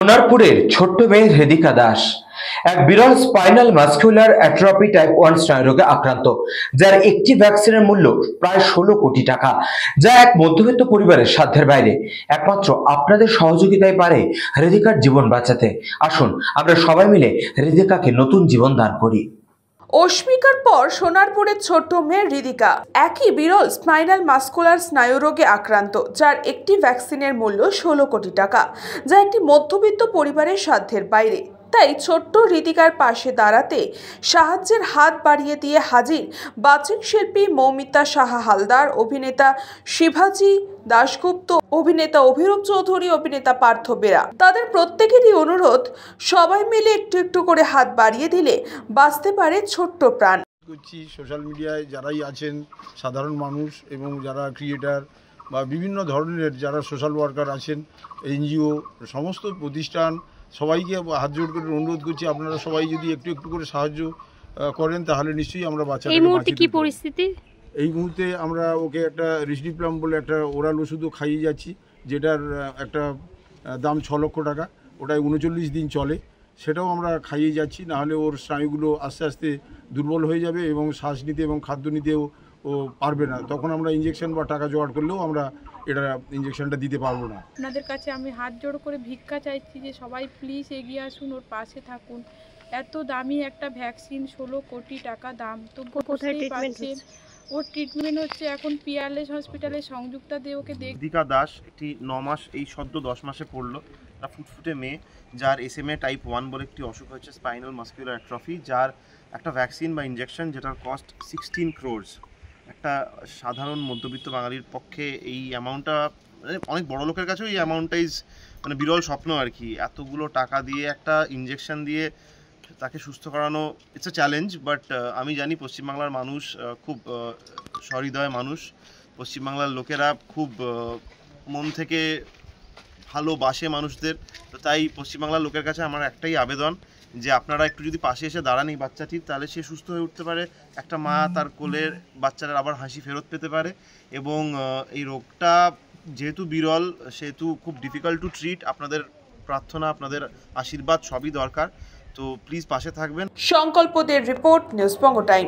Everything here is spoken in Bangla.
সোনারপুরের ছোট্ট মেয়ে হৃদিকা দাস এক বিরল স্পাইনাল মাস্কুলার অ্যাট্রফি টাইপ 1 স্নায়ুরোগে আক্রান্ত, যার একটি ভ্যাকসিনের মূল্য প্রায় 16 কোটি টাকা, যা এক মধ্যবিত্ত পরিবারের সাধ্যের বাইরে। একমাত্র আপনাদের সহযোগিতায় পারে হৃদিকার জীবন বাঁচাতে। আসুন আমরা সবাই মিলে হৃদিকাকে নতুন জীবন দান করি। অস্মিকার পর সোনারপুরের ছোট্ট মেয়ে হৃদিকা একই বিরল স্পাইনাল মাস্কুলার স্নায়ুরোগে আক্রান্ত, যার একটি ভ্যাকসিনের মূল্য 16 কোটি টাকা, যা একটি মধ্যবিত্ত পরিবারের সাধ্যের বাইরে। তাই ছোট্ট হৃদিকার পাশে দাঁড়াতে সাহায্যের হাত বাড়িয়ে দিয়ে হাজির বাচিক শিল্পী মৌমিতা সাহা হালদার, অভিনেতা শিবাজি দাশগুপ্ত, অভিনেতা অভিরূপ চৌধুরী, অভিনেতা পার্থ বেরা। তাদের প্রত্যেকেরই অনুরোধ, সবাই মিলে একটু একটু করে হাত বাড়িয়ে দিলে বাঁচতে পারে ছোট্ট প্রাণ। সোশ্যাল মিডিয়ায় যারাই আছেন সাধারণ মানুষ এবং যারা ক্রিয়েটার বা বিভিন্ন ধরনের যারা সোশ্যাল ওয়ার্কার আছেন, এনজিও, সমস্ত প্রতিষ্ঠান, সবাইকে হাত জোড় করে অনুরোধ করছি, আপনারা সবাই যদি একটু একটু করে সাহায্য করেন তাহলে নিশ্চয়ই আমরা বাচ্চাটাকে। এই মুহূর্তে কি পরিস্থিতি? এই মুহূর্তে আমরা ওকে একটা রিসডিপ্লাম বলে একটা ওরাল ওষুধও খাইয়ে যাচ্ছি, যেটার একটা দাম 6 লক্ষ টাকা। ওটাই 39 দিন চলে, সেটাও আমরা খাইয়ে যাচ্ছি। নাহলে ওর স্নায়ুগুলো আস্তে আস্তে দুর্বল হয়ে যাবে এবং শ্বাস নিতে এবং খাদ্য নিতেও ও পারবে না। তখন আমরা ইঞ্জেকশন বা টাকা জোগাড় করলেও আমরা এটা ইঞ্জেকশনটা দিতে পারবো না। আপনাদের কাছে আমি হাত জোড় করে ভিক্ষা চাইছি যে সবাই প্লিজ এগিয়ে আসুন, ওর পাশে থাকুন। এত দামি একটা ভ্যাকসিন, 16 কোটি টাকা দাম, তো কোথায় পাচ্ছেন? ওর ট্রিটমেন্ট হচ্ছে এখন পিয়ারলেস হসপিটালে সংযুক্তা দে ওকে দেখ। হৃদিকা দাস একটি 9 মাস, এই সদ্য 10 মাসে পড়লো, একটা ফুটফুটে মেয়ে, যার SMA টাইপ 1 বলে একটি অসুখ হচ্ছে, স্পাইনাল মাস্কুলার অ্যাট্রফি, যার একটা ভ্যাকসিন বা ইঞ্জেকশন যেটার কস্ট 16 crores। একটা সাধারণ মধ্যবিত্ত বাঙালির পক্ষে এই অ্যামাউন্টটা, অনেক বড় লোকের কাছেও এই অ্যামাউন্টটা মানে বিরল স্বপ্ন আর কি। এতগুলো টাকা দিয়ে একটা ইঞ্জেকশন দিয়ে তাকে সুস্থ করানো, ইটস এ চ্যালেঞ্জ। বাট আমি জানি পশ্চিমবাংলার মানুষ খুব সহৃদয় মানুষ, পশ্চিমবাংলার লোকেরা খুব মন থেকে ভালোবাসে মানুষদের। তো তাই পশ্চিমবাংলার লোকের কাছে আমার একটাই আবেদন যে আপনারা একটু যদি পাশে এসে দাঁড়ান এই বাচ্চাটির, তাহলে সে সুস্থ হয়ে উঠতে পারে, একটা মা তার কোলের বাচ্চাটার আবার হাসি ফেরত পেতে পারে। এবং এই রোগটা যেহেতু বিরল, সেহেতু খুব ডিফিকাল্ট টু ট্রিট। আপনাদের প্রার্থনা, আপনাদের আশীর্বাদ সবই দরকার, তো প্লিজ পাশে থাকবেন। সংকল্পদের রিপোর্ট, নিউজ বঙ্গ টাইম।